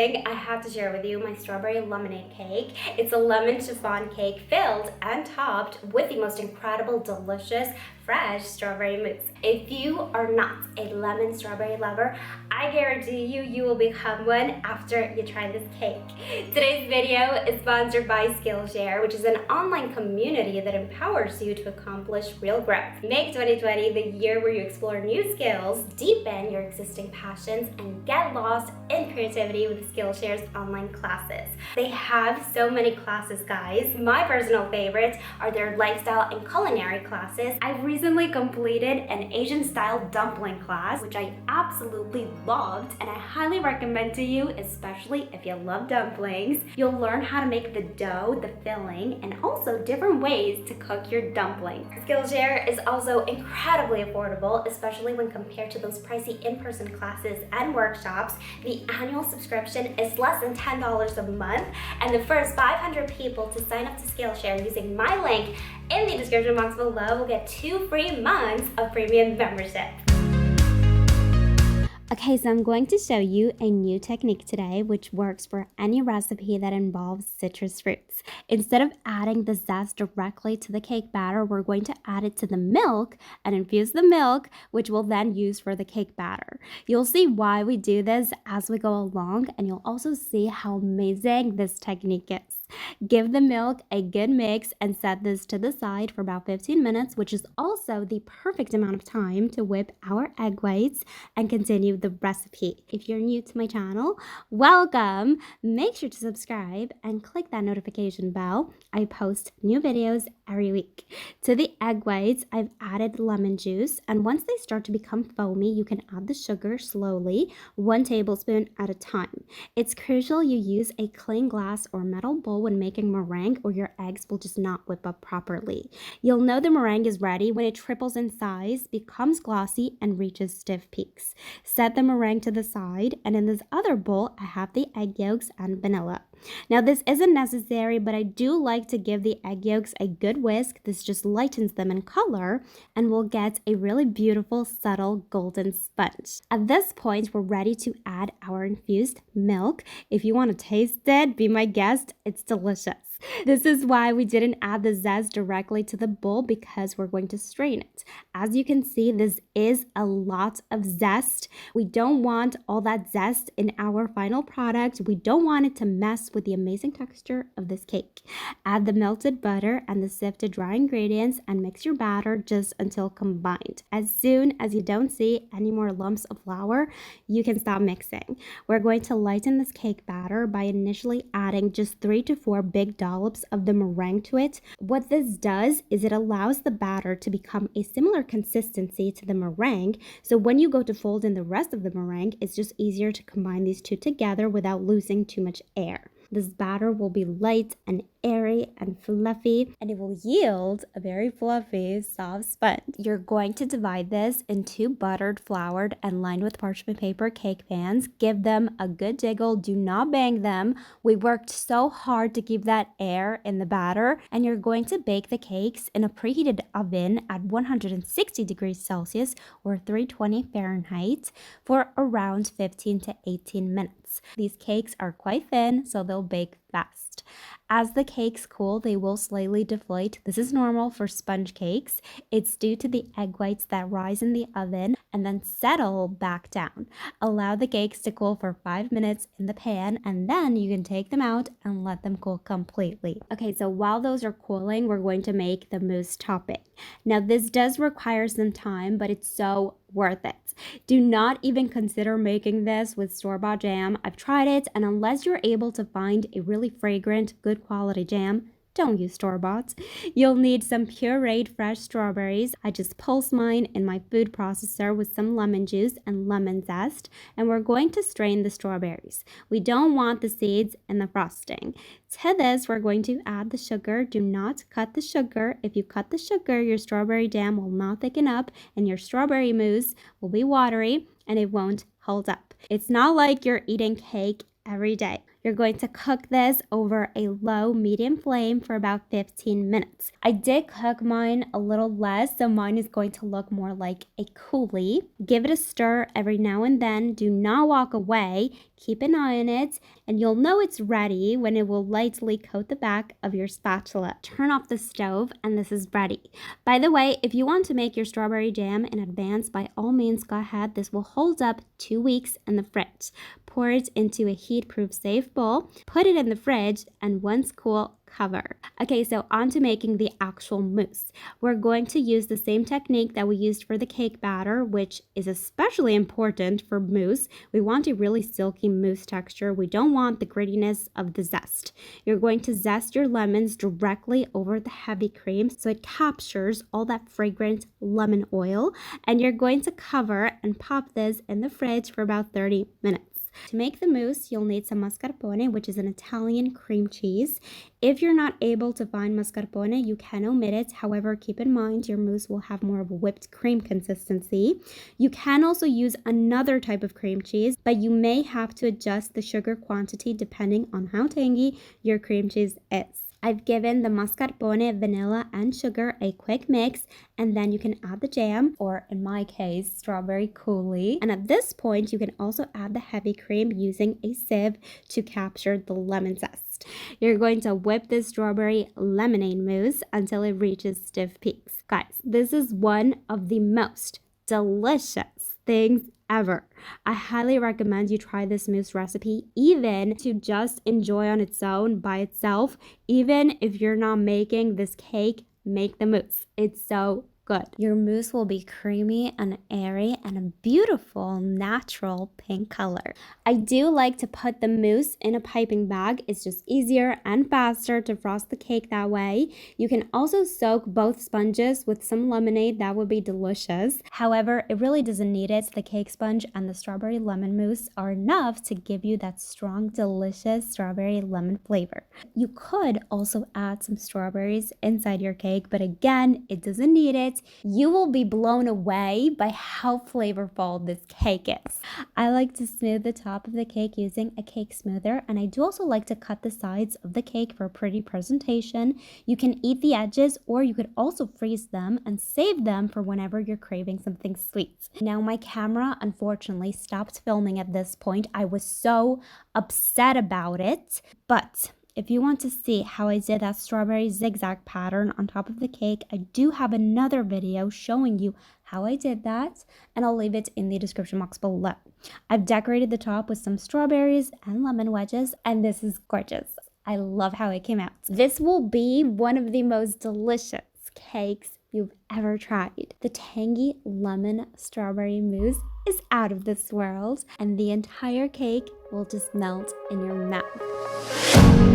thing, I have to share with you my strawberry lemonade cake. It's a lemon chiffon cake filled and topped with the most incredible, delicious, fresh strawberry mousse. If you are not a lemon strawberry lover, I guarantee you will become one after you try this cake. Today's video is sponsored by Skillshare, which is an online community that empowers you to accomplish real growth. Make 2020 the year where you explore new skills, deepen your existing passions, and get lost in creativity with Skillshare's online classes. They have so many classes, guys. My personal favorites are their lifestyle and culinary classes. I recently completed an Asian-style dumpling class, which I absolutely loved, and I highly recommend to you, especially if you love dumplings. You'll learn how to make the dough, the filling, and also different ways to cook your dumplings. Skillshare is also incredibly affordable, especially when compared to those pricey in-person classes and workshops. The annual subscription is less than $10 a month, and the first 500 people to sign up to Skillshare using my link in the description box below will get 2 free months of premium membership. Okay, so I'm going to show you a new technique today which works for any recipe that involves citrus fruits. Instead of adding the zest directly to the cake batter, we're going to add it to the milk and infuse the milk, which we'll then use for the cake batter. You'll see why we do this as we go along, and you'll also see how amazing this technique is. Give the milk a good mix and set this to the side for about 15 minutes, which is also the perfect amount of time to whip our egg whites and continue the recipe. If you're new to my channel, welcome. Make sure to subscribe and click that notification bell. I post new videos every week. To the egg whites, I've added lemon juice, and once they start to become foamy, you can add the sugar slowly, 1 tablespoon at a time. It's crucial you use a clean glass or metal bowl when making meringue, or your eggs will just not whip up properly. You'll know the meringue is ready when it triples in size, becomes glossy, and reaches stiff peaks. Set the meringue to the side, and in this other bowl, I have the egg yolks and vanilla. Now, this isn't necessary, but I do like to give the egg yolks a good whisk. This just lightens them in color, and we'll get a really beautiful, subtle golden sponge. At this point, we're ready to add our infused milk. If you want to taste it, be my guest. It's delicious. This is why we didn't add the zest directly to the bowl, because we're going to strain it. As you can see, this is a lot of zest. We don't want all that zest in our final product. We don't want it to mess with the amazing texture of this cake. Add the melted butter and the sifted dry ingredients and mix your batter just until combined. As soon as you don't see any more lumps of flour, you can stop mixing. We're going to lighten this cake batter by initially adding just 3 to 4 big dollops of the meringue to it. What this does is it allows the batter to become a similar consistency to the meringue, so when you go to fold in the rest of the meringue, it's just easier to combine these two together without losing too much air. This batter will be light and airy and fluffy, and it will yield a very fluffy, soft sponge. You're going to divide this in 2 buttered, floured, and lined with parchment paper cake pans. Give them a good jiggle. Do not bang them. We worked so hard to keep that air in the batter, and you're going to bake the cakes in a preheated oven at 160 degrees Celsius or 320 Fahrenheit for around 15 to 18 minutes. These cakes are quite thin, so they'll bake fast. As the cakes cool, they will slightly deflate. This is normal for sponge cakes. It's due to the egg whites that rise in the oven and then settle back down. Allow the cakes to cool for 5 minutes in the pan, and then you can take them out and let them cool completely. Okay, so while those are cooling, we're going to make the mousse topping. Now, this does require some time, but it's so worth it. Do not even consider making this with store-bought jam. I've tried it, and unless you're able to find a really fragrant, good quality jam, don't use store-bought. You'll need some pureed fresh strawberries. I just pulsed mine in my food processor with some lemon juice and lemon zest, and we're going to strain the strawberries. We don't want the seeds in the frosting. To this, we're going to add the sugar. Do not cut the sugar. If you cut the sugar, your strawberry jam will not thicken up, and your strawberry mousse will be watery, and it won't hold up. It's not like you're eating cake every day. You're going to cook this over a low medium flame for about 15 minutes. I did cook mine a little less, so mine is going to look more like a coulis. Give it a stir every now and then. Do not walk away. Keep an eye on it, and you'll know it's ready when it will lightly coat the back of your spatula. Turn off the stove, and this is ready. By the way, if you want to make your strawberry jam in advance, by all means go ahead. This will hold up 2 weeks in the fridge. Pour it into a heat-proof safe bowl, put it in the fridge, and once cool, cover. Okay, so on to making the actual mousse. We're going to use the same technique that we used for the cake batter, which is especially important for mousse. We want a really silky mousse texture. We don't want the grittiness of the zest. You're going to zest your lemons directly over the heavy cream so it captures all that fragrant lemon oil, and you're going to cover and pop this in the fridge for about 30 minutes. To make the mousse, you'll need some mascarpone, which is an Italian cream cheese. If you're not able to find mascarpone, you can omit it. However, keep in mind your mousse will have more of a whipped cream consistency. You can also use another type of cream cheese, but you may have to adjust the sugar quantity depending on how tangy your cream cheese is. I've given the mascarpone, vanilla, and sugar a quick mix, and then you can add the jam, or in my case, strawberry coulis. And at this point, you can also add the heavy cream using a sieve to capture the lemon zest. You're going to whip this strawberry lemonade mousse until it reaches stiff peaks. Guys, this is one of the most delicious things ever. I highly recommend you try this mousse recipe, even to just enjoy on its own by itself. Even if you're not making this cake, make the mousse. It's so good. Your mousse will be creamy and airy and a beautiful natural pink color. I do like to put the mousse in a piping bag. It's just easier and faster to frost the cake that way. You can also soak both sponges with some lemonade. That would be delicious. However, it really doesn't need it. The cake sponge and the strawberry lemon mousse are enough to give you that strong, delicious strawberry lemon flavor. You could also add some strawberries inside your cake, but again, it doesn't need it. You will be blown away by how flavorful this cake is. I like to smooth the top of the cake using a cake smoother, and I do also like to cut the sides of the cake for a pretty presentation. You can eat the edges, or you could also freeze them and save them for whenever you're craving something sweet. Now, my camera unfortunately stopped filming at this point. I was so upset about it, but if you want to see how I did that strawberry zigzag pattern on top of the cake, I do have another video showing you how I did that, and I'll leave it in the description box below. I've decorated the top with some strawberries and lemon wedges, and this is gorgeous. I love how it came out. This will be one of the most delicious cakes you've ever tried. The tangy lemon strawberry mousse is out of this world, and the entire cake will just melt in your mouth.